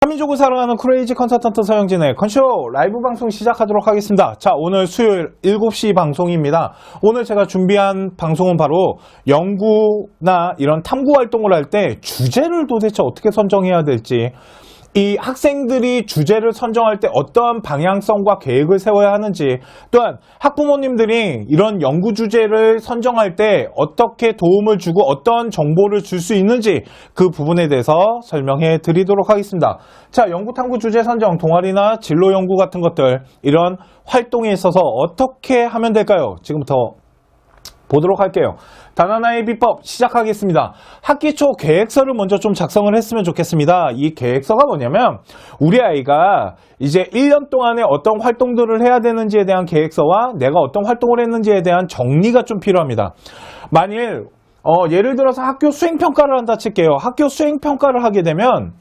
한민족을 사랑하는 크레이지 컨설턴트 서영진의 컨쇼 라이브 방송 시작하도록 하겠습니다. 자, 오늘 수요일 7시 방송입니다. 오늘 제가 준비한 방송은 바로 연구나 이런 탐구 활동을 할 때 주제를 도대체 어떻게 선정해야 될지, 이 학생들이 주제를 선정할 때 어떠한 방향성과 계획을 세워야 하는지, 또한 학부모님들이 이런 연구 주제를 선정할 때 어떻게 도움을 주고 어떤 정보를 줄 수 있는지 그 부분에 대해서 설명해 드리도록 하겠습니다. 자, 연구 탐구 주제 선정, 동아리나 진로 연구 같은 것들, 이런 활동에 있어서 어떻게 하면 될까요? 지금부터 보도록 할게요. 단 하나의 비법 시작하겠습니다. 학기 초 계획서를 먼저 좀 작성을 했으면 좋겠습니다. 이 계획서가 뭐냐면 우리 아이가 이제 1년 동안에 어떤 활동들을 해야 되는지에 대한 계획서와 내가 어떤 활동을 했는지에 대한 정리가 좀 필요합니다. 만일 예를 들어서 학교 수행평가를 한다 칠게요. 학교 수행평가를 하게 되면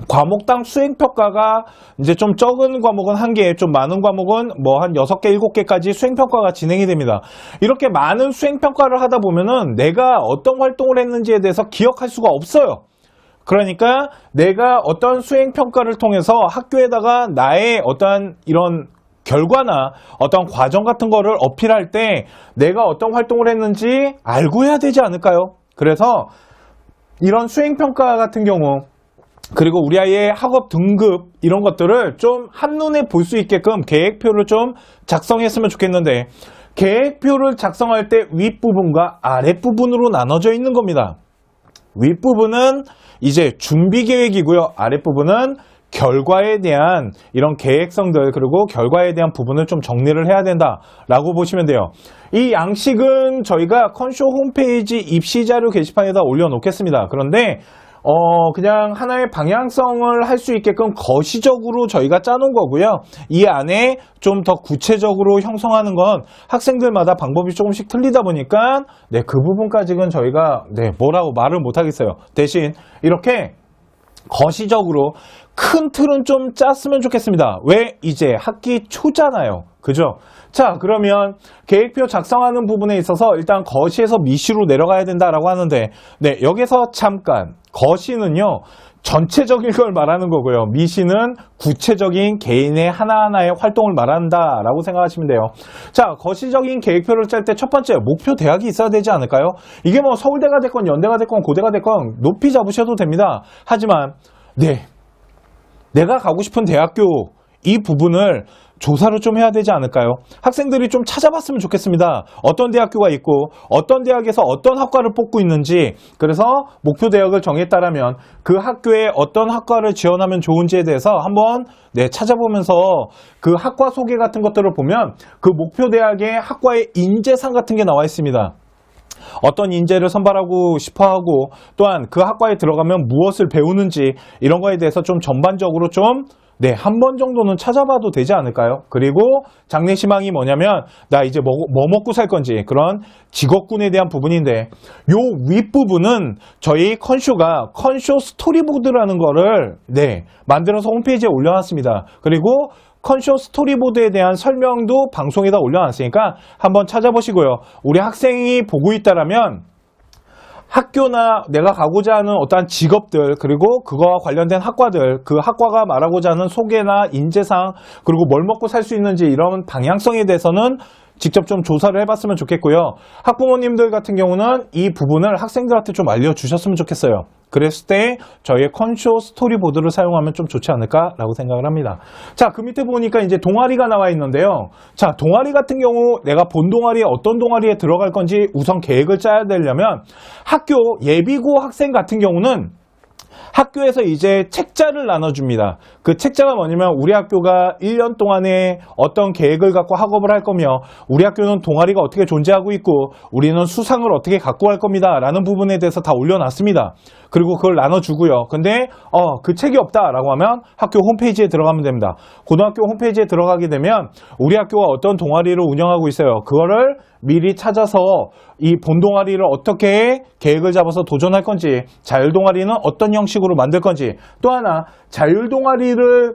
과목당 수행평가가 이제 좀 적은 과목은 1개, 좀 많은 과목은 뭐 한 6개, 7개까지 수행평가가 진행이 됩니다. 이렇게 많은 수행평가를 하다 보면은 내가 어떤 활동을 했는지에 대해서 기억할 수가 없어요. 그러니까 내가 어떤 수행평가를 통해서 학교에다가 나의 어떤 이런 결과나 어떤 과정 같은 거를 어필할 때 내가 어떤 활동을 했는지 알고 해야 되지 않을까요? 그래서 이런 수행평가 같은 경우, 그리고 우리 아이의 학업 등급 이런 것들을 좀 한눈에 볼 수 있게끔 계획표를 좀 작성했으면 좋겠는데, 계획표를 작성할 때 윗부분과 아랫부분으로 나눠져 있는 겁니다. 윗부분은 이제 준비 계획이고요. 아랫부분은 결과에 대한 이런 계획성들, 그리고 결과에 대한 부분을 좀 정리를 해야 된다라고 보시면 돼요. 이 양식은 저희가 컨쇼 홈페이지 입시자료 게시판에다 올려놓겠습니다. 그런데 그냥 하나의 방향성을 할 수 있게끔 거시적으로 저희가 짜놓은 거고요. 이 안에 좀 더 구체적으로 형성하는 건 학생들마다 방법이 조금씩 틀리다 보니까 그 부분까지는 저희가 뭐라고 말을 못 하겠어요. 대신 이렇게 거시적으로 큰 틀은 좀 짰으면 좋겠습니다. 왜? 이제 학기 초잖아요. 그죠? 자, 그러면 계획표 작성하는 부분에 있어서 일단 거시에서 미시로 내려가야 된다라고 하는데, 여기서 잠깐, 거시는요 전체적인 걸 말하는 거고요. 미시는 구체적인 개인의 하나하나의 활동을 말한다라고 생각하시면 돼요. 자, 거시적인 계획표를 짤 때 첫 번째, 목표 대학이 있어야 되지 않을까요? 이게 뭐 서울대가 됐건 연대가 됐건 고대가 됐건 높이 잡으셔도 됩니다. 하지만 내가 가고 싶은 대학교, 이 부분을 조사를 좀 해야 되지 않을까요? 학생들이 좀 찾아봤으면 좋겠습니다. 어떤 대학교가 있고 어떤 대학에서 어떤 학과를 뽑고 있는지, 그래서 목표 대학을 정했다라면 그 학교에 어떤 학과를 지원하면 좋은지에 대해서 한번 찾아보면서 그 학과 소개 같은 것들을 보면 그 목표 대학의 학과의 인재상 같은 게 나와 있습니다. 어떤 인재를 선발하고 싶어하고, 또한 그 학과에 들어가면 무엇을 배우는지, 이런 거에 대해서 좀 전반적으로 좀 한 번 정도는 찾아봐도 되지 않을까요? 그리고 장래희망이 뭐냐면 나 이제 뭐 먹고 살 건지, 그런 직업군에 대한 부분인데, 요 윗부분은 저희 컨쇼가 컨쇼 스토리보드라는 거를 만들어서 홈페이지에 올려놨습니다. 그리고 컨쇼 스토리보드에 대한 설명도 방송에다 올려놨으니까 한번 찾아보시고요. 우리 학생이 보고 있다라면 학교나 내가 가고자 하는 어떠한 직업들, 그리고 그거와 관련된 학과들, 그 학과가 말하고자 하는 소개나 인재상, 그리고 뭘 먹고 살 수 있는지, 이런 방향성에 대해서는 직접 좀 조사를 해봤으면 좋겠고요. 학부모님들 같은 경우는 이 부분을 학생들한테 좀 알려주셨으면 좋겠어요. 그랬을 때 저희의 컨쇼 스토리보드를 사용하면 좀 좋지 않을까라고 생각을 합니다. 자, 그 밑에 보니까 이제 동아리가 나와 있는데요. 자, 동아리 같은 경우 내가 본 동아리에 어떤 동아리에 들어갈 건지 우선 계획을 짜야 되려면, 학교 예비고 학생 같은 경우는 학교에서 이제 책자를 나눠줍니다. 그 책자가 뭐냐면 우리 학교가 1년 동안에 어떤 계획을 갖고 학업을 할 거며, 우리 학교는 동아리가 어떻게 존재하고 있고, 우리는 수상을 어떻게 갖고 갈 겁니다 라는 부분에 대해서 다 올려놨습니다. 그리고 그걸 나눠주고요. 근데 그 책이 없다라고 하면 학교 홈페이지에 들어가면 됩니다. 고등학교 홈페이지에 들어가게 되면 우리 학교가 어떤 동아리를 운영하고 있어요. 그거를 미리 찾아서 이 본 동아리를 어떻게 계획을 잡아서 도전할 건지, 자율 동아리는 어떤 형식으로 만들 건지, 또 하나 자율 동아리를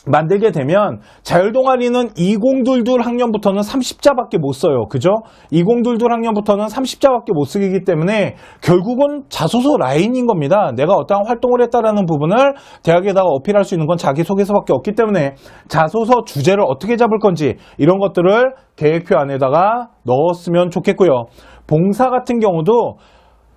만들게 되면 자율동아리는 2022 학년부터는 30자밖에 못 써요. 그죠? 2022 학년부터는 30자밖에 못 쓰기 때문에 결국은 자소서 라인인 겁니다. 내가 어떠한 활동을 했다라는 부분을 대학에다가 어필할 수 있는 건 자기소개서밖에 없기 때문에 자소서 주제를 어떻게 잡을 건지 이런 것들을 계획표 안에다가 넣었으면 좋겠고요. 봉사 같은 경우도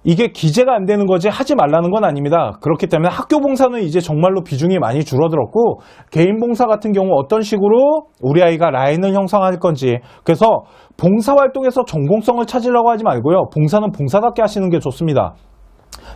이게 기재가 안 되는 거지 하지 말라는 건 아닙니다. 그렇기 때문에 학교 봉사는 이제 정말로 비중이 많이 줄어들었고 개인 봉사 같은 경우 어떤 식으로 우리 아이가 라인을 형성할 건지 그래서 봉사활동에서 전공성을 찾으려고 하지 말고요. 봉사는 봉사답게 하시는 게 좋습니다.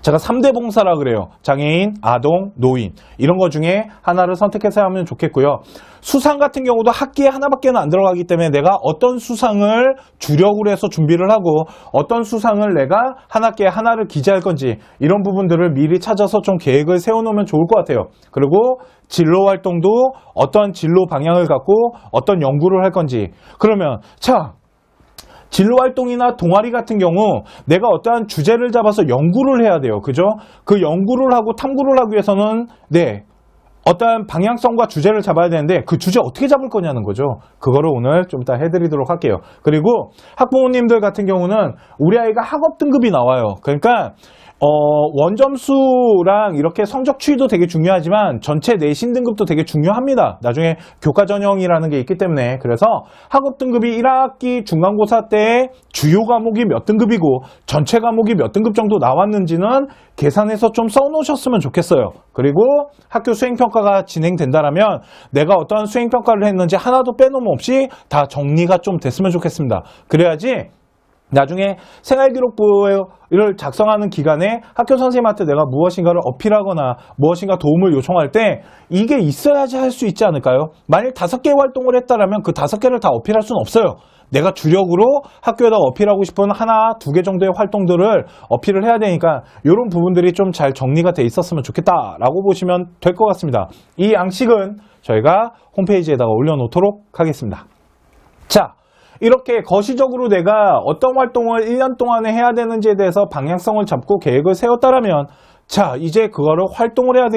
제가 3대 봉사라 그래요. 장애인, 아동, 노인 이런 거 중에 하나를 선택해서 하면 좋겠고요. 수상 같은 경우도 학기에 하나밖에 안 들어가기 때문에 내가 어떤 수상을 주력으로 해서 준비를 하고 어떤 수상을 내가 한 학기에 하나를 기재할 건지 이런 부분들을 미리 찾아서 좀 계획을 세워놓으면 좋을 것 같아요. 그리고 진로 활동도 어떤 진로 방향을 갖고 어떤 연구를 할 건지 그러면 자 진로활동이나 동아리 같은 경우 내가 어떠한 주제를 잡아서 연구를 해야 돼요. 그죠? 그 연구를 하고 탐구를 하기 위해서는 어떠한 방향성과 주제를 잡아야 되는데 그 주제 어떻게 잡을 거냐는 거죠. 그거를 오늘 좀 이따 해드리도록 할게요. 그리고 학부모님들 같은 경우는 우리 아이가 학업 등급이 나와요. 그러니까 원점수랑 이렇게 성적 추이도 되게 중요하지만 전체 내신 등급도 되게 중요합니다. 나중에 교과 전형이라는 게 있기 때문에 그래서 학업 등급이 1학기 중간고사 때 주요 과목이 몇 등급이고 전체 과목이 몇 등급 정도 나왔는지는 계산해서 좀 써놓으셨으면 좋겠어요. 그리고 학교 수행평가가 진행된다라면 내가 어떤 수행평가를 했는지 하나도 빼놓음 없이 다 정리가 좀 됐으면 좋겠습니다. 그래야지 나중에 생활기록부를 작성하는 기간에 학교 선생님한테 내가 무엇인가를 어필하거나 무엇인가 도움을 요청할 때 이게 있어야지 할 수 있지 않을까요? 만일 5개 활동을 했다라면 그 5개를 다 어필할 수는 없어요. 내가 주력으로 학교에다 어필하고 싶은 하나, 2개 정도의 활동들을 어필을 해야 되니까 이런 부분들이 좀 잘 정리가 돼 있었으면 좋겠다라고 보시면 될 것 같습니다. 이 양식은 저희가 홈페이지에다가 올려놓도록 하겠습니다. 자, 이렇게 거시적으로 내가 어떤 활동을 1년 동안에 해야 되는지에 대해서 방향성을 잡고 계획을 세웠다라면 자, 이제 그거를 활동을 해야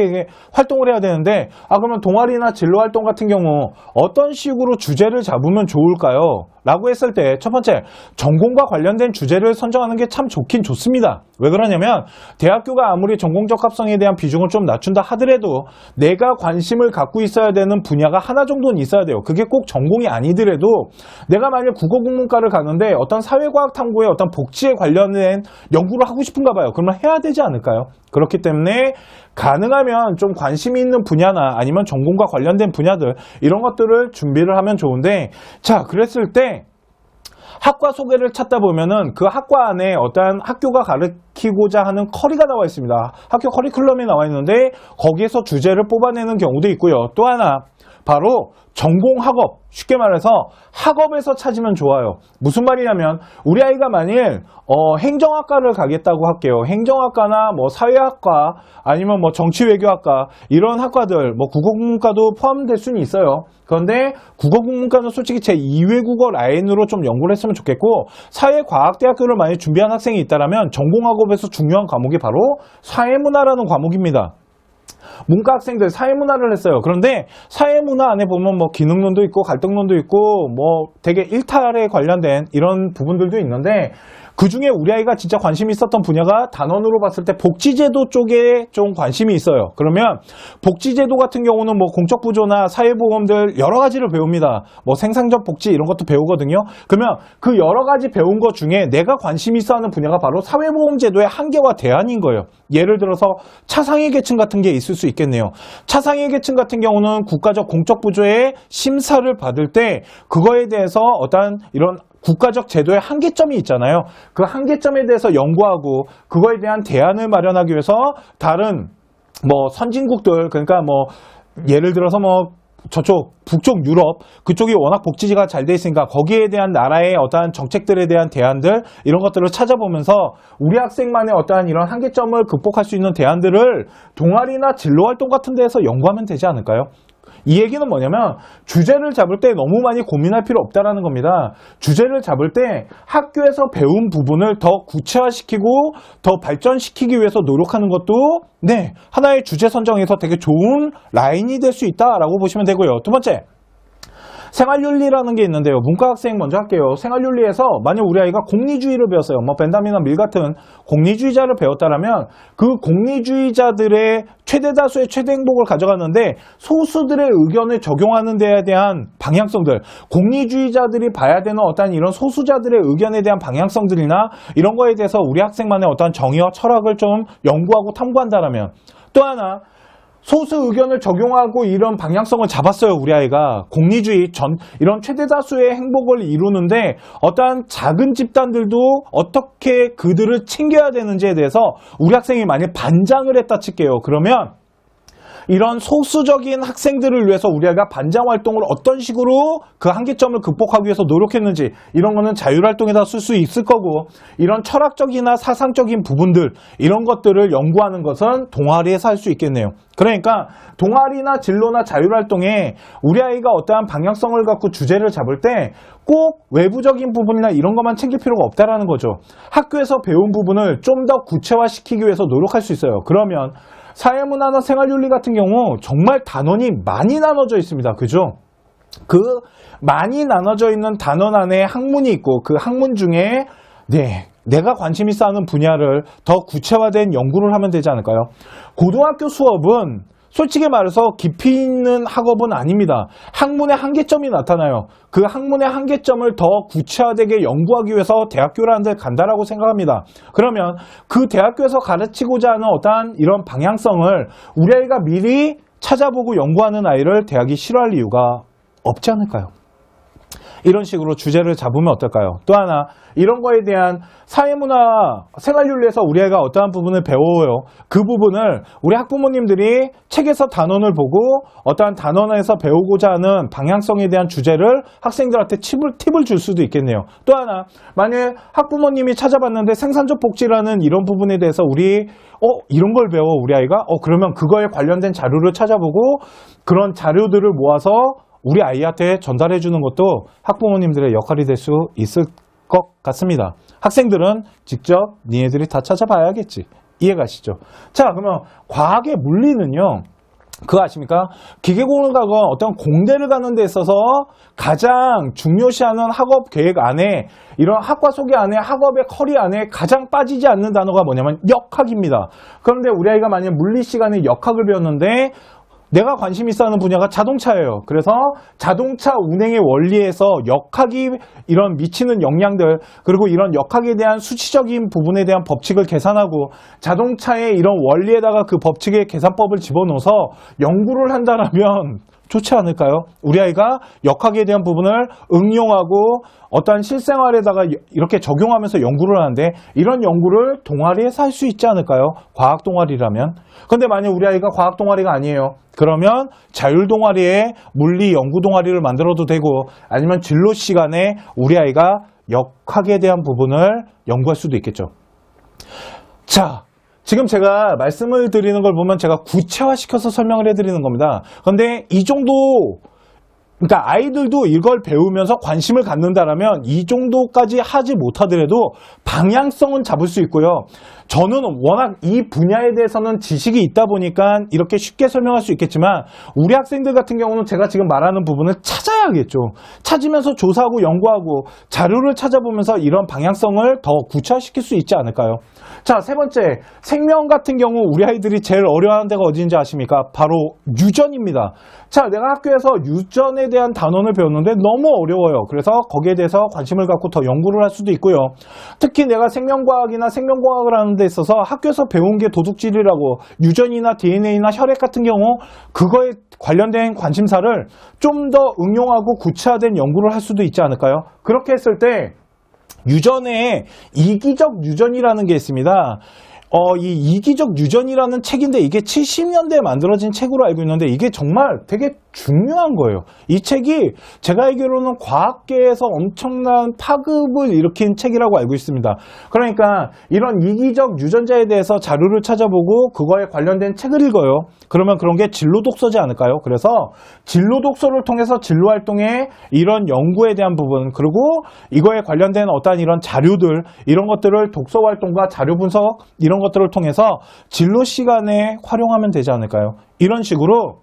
되는데 그러면 동아리나 진로 활동 같은 경우 어떤 식으로 주제를 잡으면 좋을까요? 라고 했을 때 첫 번째, 전공과 관련된 주제를 선정하는 게 참 좋긴 좋습니다. 왜 그러냐면 대학교가 아무리 전공적 합성에 대한 비중을 좀 낮춘다 하더라도 내가 관심을 갖고 있어야 되는 분야가 하나 정도는 있어야 돼요. 그게 꼭 전공이 아니더라도 내가 만약 국어국문과를 가는데 어떤 사회과학 탐구의 어떤 복지에 관련된 연구를 하고 싶은가 봐요. 그러면 해야 되지 않을까요? 그렇기 때문에 가능하면 좀 관심이 있는 분야나 아니면 전공과 관련된 분야들 이런 것들을 준비를 하면 좋은데 자, 그랬을 때 학과 소개를 찾다 보면은 그 학과 안에 어떠한 학교가 가르치고자 하는 커리가 나와 있습니다. 학교 커리큘럼이 나와 있는데 거기에서 주제를 뽑아내는 경우도 있고요. 또 하나 바로 전공 학업, 쉽게 말해서 학업에서 찾으면 좋아요. 무슨 말이냐면 우리 아이가 만일 행정학과를 가겠다고 할게요. 행정학과나 뭐 사회학과 아니면 뭐 정치외교학과 이런 학과들 뭐 국어국문과도 포함될 수는 있어요. 그런데 국어국문과는 솔직히 제 2외국어 라인으로 좀 연구를 했으면 좋겠고 사회과학대학교를 많이 준비한 학생이 있다면 전공학업에서 중요한 과목이 바로 사회문화라는 과목입니다. 문과 학생들 사회문화를 했어요. 그런데 사회문화 안에 보면 뭐 기능론도 있고 갈등론도 있고 뭐 되게 일탈에 관련된 이런 부분들도 있는데 그 중에 우리 아이가 진짜 관심이 있었던 분야가 단원으로 봤을 때 복지제도 쪽에 좀 관심이 있어요. 그러면 복지제도 같은 경우는 뭐 공적부조나 사회보험들 여러 가지를 배웁니다. 뭐 생산적 복지 이런 것도 배우거든요. 그러면 그 여러 가지 배운 것 중에 내가 관심이 있어 하는 분야가 바로 사회보험제도의 한계와 대안인 거예요. 예를 들어서 차상위 계층 같은 게 있을 수 있겠네요. 차상위 계층 같은 경우는 국가적 공적부조의 심사를 받을 때 그거에 대해서 어떤 이런 국가적 제도의 한계점이 있잖아요. 그 한계점에 대해서 연구하고 그거에 대한 대안을 마련하기 위해서 다른 뭐 선진국들 그러니까 뭐 예를 들어서 뭐 저쪽 북쪽 유럽 그쪽이 워낙 복지가 잘 돼 있으니까 거기에 대한 나라의 어떠한 정책들에 대한 대안들 이런 것들을 찾아보면서 우리 학생만의 어떠한 이런 한계점을 극복할 수 있는 대안들을 동아리나 진로활동 같은 데에서 연구하면 되지 않을까요? 이 얘기는 뭐냐면 주제를 잡을 때 너무 많이 고민할 필요 없다라는 겁니다. 주제를 잡을 때 학교에서 배운 부분을 더 구체화시키고 더 발전시키기 위해서 노력하는 것도 네, 하나의 주제 선정에서 되게 좋은 라인이 될 수 있다라고 보시면 되고요. 두 번째, 생활윤리라는 게 있는데요. 문과학생 먼저 할게요. 생활윤리에서 만약 우리 아이가 공리주의를 배웠어요. 뭐 벤담이나 밀 같은 공리주의자를 배웠다라면 그 공리주의자들의 최대 다수의 최대 행복을 가져가는데 소수들의 의견을 적용하는 데에 대한 방향성들, 공리주의자들이 봐야 되는 어떤 이런 소수자들의 의견에 대한 방향성들이나 이런 거에 대해서 우리 학생만의 어떤 정의와 철학을 좀 연구하고 탐구한다라면, 또 하나 소수 의견을 적용하고 이런 방향성을 잡았어요. 우리 아이가 공리주의 이런 최대 다수의 행복을 이루는데 어떠한 작은 집단들도 어떻게 그들을 챙겨야 되는지에 대해서 우리 학생이 만약 반장을 했다 칠게요. 그러면 이런 소수적인 학생들을 위해서 우리 아이가 반장 활동을 어떤 식으로 그 한계점을 극복하기 위해서 노력했는지 이런 거는 자율활동에다 쓸 수 있을 거고, 이런 철학적이나 사상적인 부분들 이런 것들을 연구하는 것은 동아리에서 할 수 있겠네요. 그러니까 동아리나 진로나 자율활동에 우리 아이가 어떠한 방향성을 갖고 주제를 잡을 때 꼭 외부적인 부분이나 이런 것만 챙길 필요가 없다라는 거죠. 학교에서 배운 부분을 좀 더 구체화시키기 위해서 노력할 수 있어요. 그러면 사회문화나 생활윤리 같은 경우 정말 단원이 많이 나눠져 있습니다. 그죠? 그 많이 나눠져 있는 단원 안에 학문이 있고 그 학문 중에 내가 관심 있어 하는 분야를 더 구체화된 연구를 하면 되지 않을까요? 고등학교 수업은 솔직히 말해서 깊이 있는 학업은 아닙니다. 학문의 한계점이 나타나요. 그 학문의 한계점을 더 구체화되게 연구하기 위해서 대학교라는 데 간다라고 생각합니다. 그러면 그 대학교에서 가르치고자 하는 어떠한 이런 방향성을 우리 아이가 미리 찾아보고 연구하는 아이를 대학이 싫어할 이유가 없지 않을까요? 이런 식으로 주제를 잡으면 어떨까요? 또 하나, 이런 거에 대한 사회문화, 생활윤리에서 우리 아이가 어떠한 부분을 배워요. 그 부분을 우리 학부모님들이 책에서 단원을 보고 어떠한 단원에서 배우고자 하는 방향성에 대한 주제를 학생들한테 팁을 줄 수도 있겠네요. 또 하나, 만약 학부모님이 찾아봤는데 생산적 복지라는 이런 부분에 대해서 이런 걸 배워 우리 아이가? 그러면 그거에 관련된 자료를 찾아보고 그런 자료들을 모아서 우리 아이한테 전달해 주는 것도 학부모님들의 역할이 될 수 있을 것 같습니다. 학생들은 직접 니네들이 다 찾아봐야겠지. 이해가시죠? 자, 그러면 과학의 물리는요. 그거 아십니까? 기계공학은 어떤 공대를 가는 데 있어서 가장 중요시하는 학업 계획 안에, 이런 학과 소개 안에, 학업의 커리 안에 가장 빠지지 않는 단어가 뭐냐면 역학입니다. 그런데 우리 아이가 만약 물리 시간에 역학을 배웠는데 내가 관심 있어 하는 분야가 자동차예요. 그래서 자동차 운행의 원리에서 역학이 이런 미치는 영향들, 그리고 이런 역학에 대한 수치적인 부분에 대한 법칙을 계산하고 자동차의 이런 원리에다가 그 법칙의 계산법을 집어넣어서 연구를 한다면 좋지 않을까요? 우리 아이가 역학에 대한 부분을 응용하고 어떠한 실생활에다가 이렇게 적용하면서 연구를 하는데 이런 연구를 동아리에서 할 수 있지 않을까요? 과학 동아리라면. 근데 만약 우리 아이가 과학 동아리가 아니에요. 그러면 자율 동아리에 물리 연구 동아리를 만들어도 되고, 아니면 진로 시간에 우리 아이가 역학에 대한 부분을 연구할 수도 있겠죠. 자, 지금 제가 말씀을 드리는 걸 보면 제가 구체화시켜서 설명을 해드리는 겁니다. 그런데 이 정도, 그러니까 아이들도 이걸 배우면서 관심을 갖는다라면 이 정도까지 하지 못하더라도 방향성은 잡을 수 있고요. 저는 워낙 이 분야에 대해서는 지식이 있다 보니까 이렇게 쉽게 설명할 수 있겠지만 우리 학생들 같은 경우는 제가 지금 말하는 부분을 찾아야겠죠. 찾으면서 조사하고 연구하고 자료를 찾아보면서 이런 방향성을 더 구체화시킬 수 있지 않을까요? 자, 세 번째, 생명 같은 경우 우리 아이들이 제일 어려워하는 데가 어딘지 아십니까? 바로 유전입니다. 자, 내가 학교에서 유전에 대한 단원을 배웠는데 너무 어려워요. 그래서 거기에 대해서 관심을 갖고 더 연구를 할 수도 있고요. 특히 내가 생명과학이나 생명공학을 하는 데 있어서 학교에서 배운 게 도둑질이라고, 유전이나 DNA나 혈액 같은 경우 그거에 관련된 관심사를 좀 더 응용하고 구체화된 연구를 할 수도 있지 않을까요? 그렇게 했을 때 유전에 이기적 유전이라는 게 있습니다. 이 이기적 유전이라는 책인데 이게 70년대에 만들어진 책으로 알고 있는데 이게 정말 되게 중요한 거예요. 이 책이 제가 알기로는 과학계에서 엄청난 파급을 일으킨 책이라고 알고 있습니다. 그러니까 이런 이기적 유전자에 대해서 자료를 찾아보고 그거에 관련된 책을 읽어요. 그러면 그런 게 진로 독서지 않을까요? 그래서 진로 독서를 통해서 진로 활동에 이런 연구에 대한 부분 그리고 이거에 관련된 어떠한 이런 자료들 이런 것들을 독서 활동과 자료 분석 이런 것들을 통해서 진로 시간에 활용하면 되지 않을까요? 이런 식으로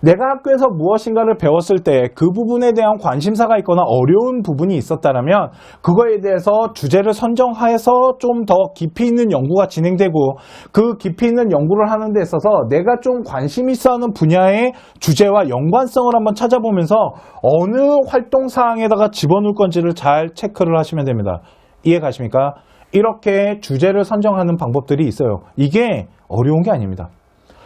내가 학교에서 무엇인가를 배웠을 때 그 부분에 대한 관심사가 있거나 어려운 부분이 있었다면 그거에 대해서 주제를 선정해서 좀 더 깊이 있는 연구가 진행되고 그 깊이 있는 연구를 하는 데 있어서 내가 좀 관심 있어 하는 분야의 주제와 연관성을 한번 찾아보면서 어느 활동 사항에다가 집어넣을 건지를 잘 체크를 하시면 됩니다. 이해 가십니까? 이렇게 주제를 선정하는 방법들이 있어요. 이게 어려운 게 아닙니다.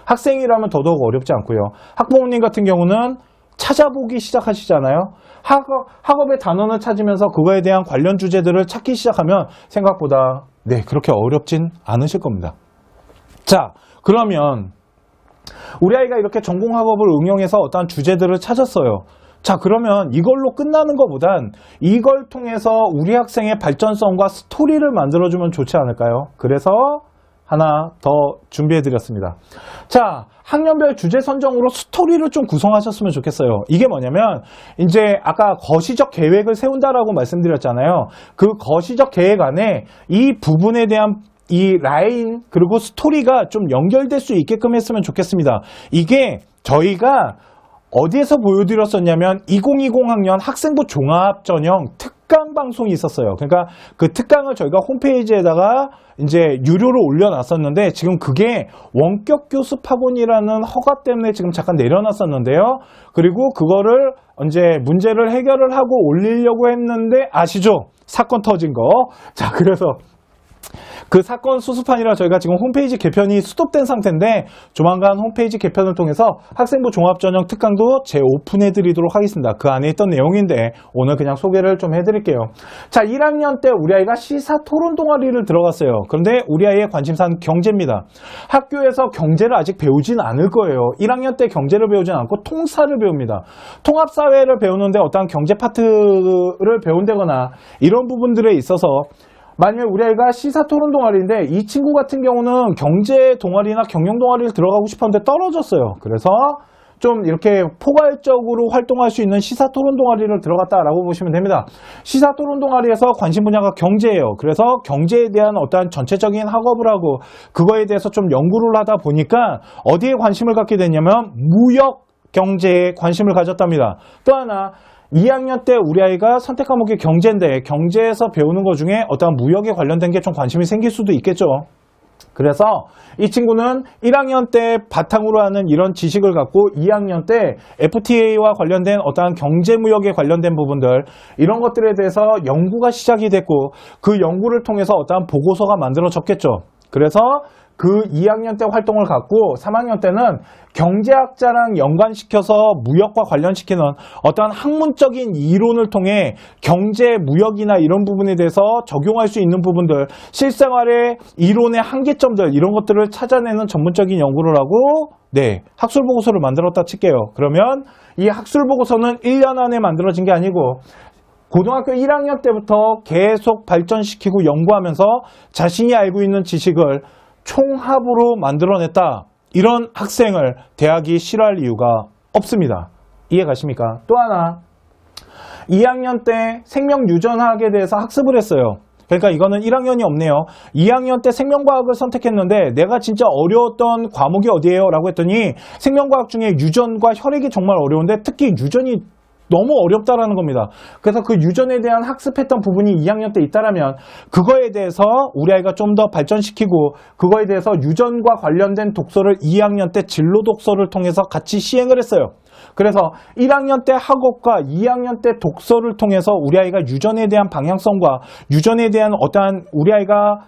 학생이라면 더더욱 어렵지 않고요. 학부모님 같은 경우는 찾아보기 시작하시잖아요. 학업의 단원을 찾으면서 그거에 대한 관련 주제들을 찾기 시작하면 생각보다 그렇게 어렵진 않으실 겁니다. 자, 그러면 우리 아이가 이렇게 전공학업을 응용해서 어떠한 주제들을 찾았어요. 자, 그러면 이걸로 끝나는 것보단 이걸 통해서 우리 학생의 발전성과 스토리를 만들어주면 좋지 않을까요? 그래서 하나 더 준비해드렸습니다. 자, 학년별 주제 선정으로 스토리를 좀 구성하셨으면 좋겠어요. 이게 뭐냐면 이제 아까 거시적 계획을 세운다라고 말씀드렸잖아요. 그 거시적 계획 안에 이 부분에 대한 이 라인 그리고 스토리가 좀 연결될 수 있게끔 했으면 좋겠습니다. 이게 저희가 어디에서 보여드렸었냐면 2020학년 학생부 종합전형 특강 방송이 있었어요. 그러니까 그 특강을 저희가 홈페이지에다가 이제 유료로 올려놨었는데 지금 그게 원격 교습 학원이라는 허가 때문에 지금 잠깐 내려놨었는데요. 그리고 그거를 이제 문제를 해결을 하고 올리려고 했는데 아시죠? 사건 터진 거. 자, 그래서 그 사건 수습판이라 저희가 지금 홈페이지 개편이 스톱된 상태인데 조만간 홈페이지 개편을 통해서 학생부 종합전형 특강도 재오픈해 드리도록 하겠습니다. 그 안에 있던 내용인데 오늘 그냥 소개를 좀 해드릴게요. 자, 1학년 때 우리 아이가 시사 토론 동아리를 들어갔어요. 그런데 우리 아이의 관심사는 경제입니다. 학교에서 경제를 아직 배우진 않을 거예요. 1학년 때 경제를 배우진 않고 통사를 배웁니다. 통합사회를 배우는데 어떠한 경제 파트를 배운다거나 이런 부분들에 있어서 만약에 우리 아이가 시사 토론 동아리인데 이 친구 같은 경우는 경제 동아리나 경영 동아리를 들어가고 싶었는데 떨어졌어요. 그래서 좀 이렇게 포괄적으로 활동할 수 있는 시사 토론 동아리를 들어갔다라고 보시면 됩니다. 시사 토론 동아리에서 관심 분야가 경제예요. 그래서 경제에 대한 어떠한 전체적인 학업을 하고 그거에 대해서 좀 연구를 하다 보니까 어디에 관심을 갖게 됐냐면 무역 경제에 관심을 가졌답니다. 또 하나 2학년 때 우리 아이가 선택 과목이 경제인데 경제에서 배우는 것 중에 어떠한 무역에 관련된 게 좀 관심이 생길 수도 있겠죠. 그래서 이 친구는 1학년 때 바탕으로 하는 이런 지식을 갖고 2학년 때 FTA와 관련된 어떠한 경제무역에 관련된 부분들 이런 것들에 대해서 연구가 시작이 됐고 그 연구를 통해서 어떠한 보고서가 만들어졌겠죠. 그래서 그 2학년 때 활동을 갖고 3학년 때는 경제학자랑 연관시켜서 무역과 관련시키는 어떠한 학문적인 이론을 통해 경제, 무역이나 이런 부분에 대해서 적용할 수 있는 부분들, 실생활의 이론의 한계점들 이런 것들을 찾아내는 전문적인 연구를 하고 학술보고서를 만들었다 칠게요. 그러면 이 학술보고서는 1년 안에 만들어진 게 아니고 고등학교 1학년 때부터 계속 발전시키고 연구하면서 자신이 알고 있는 지식을 총합으로 만들어냈다. 이런 학생을 대학이 싫어할 이유가 없습니다. 이해 가십니까? 또 하나 2학년 때 생명유전학에 대해서 학습을 했어요. 그러니까 이거는 1학년이 없네요. 2학년 때 생명과학을 선택했는데 내가 진짜 어려웠던 과목이 어디예요? 라고 했더니 생명과학 중에 유전과 혈액이 정말 어려운데 특히 유전이 너무 어렵다라는 겁니다. 그래서 그 유전에 대한 학습했던 부분이 2학년 때 있다라면 그거에 대해서 우리 아이가 좀 더 발전시키고 그거에 대해서 유전과 관련된 독서를 2학년 때 진로 독서를 통해서 같이 시행을 했어요. 그래서 1학년 때 학업과 2학년 때 독서를 통해서 우리 아이가 유전에 대한 방향성과 유전에 대한 어떠한 우리 아이가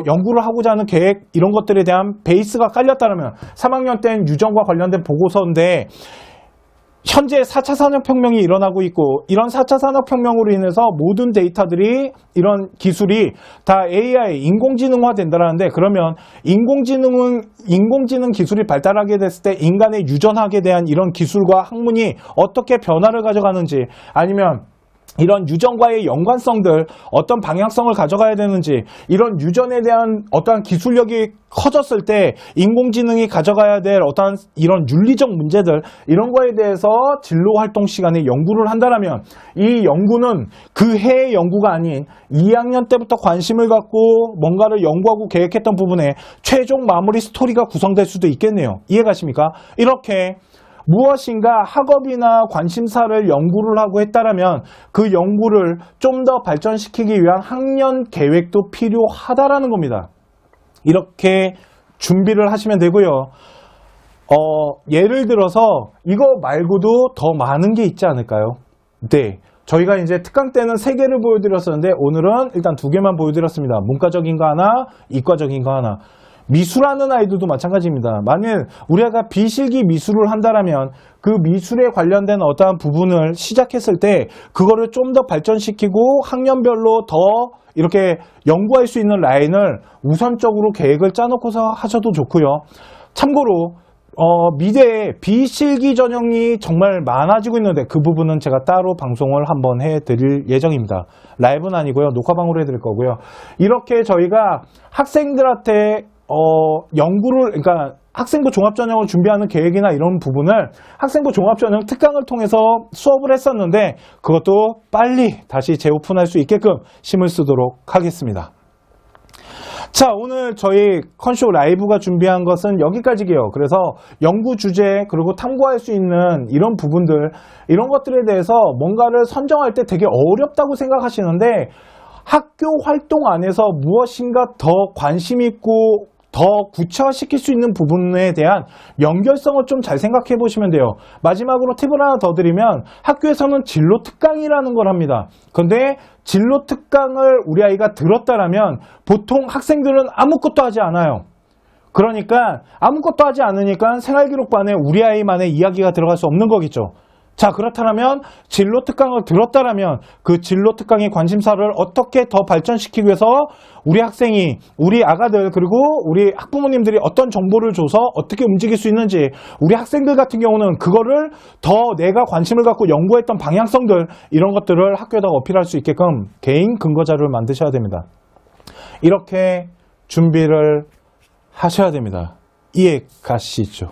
연구를 하고자 하는 계획 이런 것들에 대한 베이스가 깔렸다면 3학년 때는 유전과 관련된 보고서인데 현재 4차 산업혁명이 일어나고 있고 이런 4차 산업혁명으로 인해서 모든 데이터들이 이런 기술이 다 AI, 인공지능화 된다라는데 그러면 인공지능 기술이 발달하게 됐을 때 인간의 유전학에 대한 이런 기술과 학문이 어떻게 변화를 가져가는지 아니면 이런 유전과의 연관성들 어떤 방향성을 가져가야 되는지 이런 유전에 대한 어떠한 기술력이 커졌을 때 인공지능이 가져가야 될 어떠한 이런 윤리적 문제들 이런 거에 대해서 진로 활동 시간에 연구를 한다면 이 연구는 그 해의 연구가 아닌 2학년 때부터 관심을 갖고 뭔가를 연구하고 계획했던 부분에 최종 마무리 스토리가 구성될 수도 있겠네요. 이해가십니까? 이렇게 무엇인가 학업이나 관심사를 연구를 하고 했다라면 그 연구를 좀 더 발전시키기 위한 학년 계획도 필요하다라는 겁니다. 이렇게 준비를 하시면 되고요. 예를 들어서 이거 말고도 더 많은 게 있지 않을까요? 네. 저희가 이제 특강 때는 3개를 보여드렸었는데 오늘은 일단 2개만 보여드렸습니다. 문과적인 거 하나, 이과적인 거 하나. 미술하는 아이들도 마찬가지입니다. 만일 우리 아이가 비실기 미술을 한다면 그 미술에 관련된 어떠한 부분을 시작했을 때 그거를 좀 더 발전시키고 학년별로 더 이렇게 연구할 수 있는 라인을 우선적으로 계획을 짜놓고서 하셔도 좋고요. 참고로 미래에 비실기 전형이 정말 많아지고 있는데 그 부분은 제가 따로 방송을 한번 해드릴 예정입니다. 라이브는 아니고요. 녹화방으로 해드릴 거고요. 이렇게 저희가 학생들한테 연구를 그러니까 학생부 종합전형을 준비하는 계획이나 이런 부분을 학생부 종합전형 특강을 통해서 수업을 했었는데 그것도 빨리 다시 재오픈할 수 있게끔 힘을 쓰도록 하겠습니다. 자, 오늘 저희 컨쇼 라이브가 준비한 것은 여기까지게요. 그래서 연구 주제 그리고 탐구할 수 있는 이런 부분들 이런 것들에 대해서 뭔가를 선정할 때 되게 어렵다고 생각하시는데 학교 활동 안에서 무엇인가 더 관심 있고 더 구체화시킬 수 있는 부분에 대한 연결성을 좀 잘 생각해 보시면 돼요. 마지막으로 팁을 하나 더 드리면 학교에서는 진로 특강이라는 걸 합니다. 근데 진로 특강을 우리 아이가 들었다라면 보통 학생들은 아무것도 하지 않아요. 그러니까 아무것도 하지 않으니까 생활기록반에 우리 아이만의 이야기가 들어갈 수 없는 거겠죠. 자, 그렇다면 진로 특강을 들었다라면 그 진로 특강의 관심사를 어떻게 더 발전시키기 위해서 우리 학생이 우리 아가들 그리고 우리 학부모님들이 어떤 정보를 줘서 어떻게 움직일 수 있는지 우리 학생들 같은 경우는 그거를 더 내가 관심을 갖고 연구했던 방향성들 이런 것들을 학교에다가 어필할 수 있게끔 개인 근거 자료를 만드셔야 됩니다. 이렇게 준비를 하셔야 됩니다. 이해 가시죠?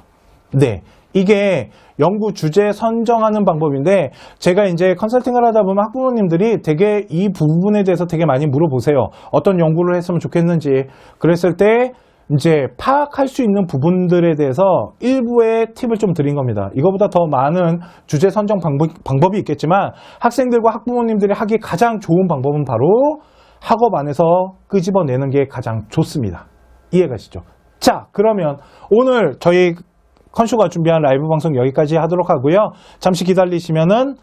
네. 이게 연구 주제 선정하는 방법인데 제가 이제 컨설팅을 하다 보면 학부모님들이 되게 이 부분에 대해서 되게 많이 물어보세요. 어떤 연구를 했으면 좋겠는지. 그랬을 때 이제 파악할 수 있는 부분들에 대해서 일부의 팁을 좀 드린 겁니다. 이거보다 더 많은 주제 선정 방법이 있겠지만 학생들과 학부모님들이 하기 가장 좋은 방법은 바로 학업 안에서 끄집어내는 게 가장 좋습니다. 이해가시죠? 자, 그러면 오늘 저희 컨쇼가 준비한 라이브 방송 여기까지 하도록 하고요. 잠시 기다리시면은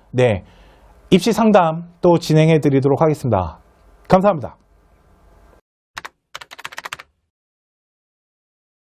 입시 상담 또 진행해 드리도록 하겠습니다. 감사합니다.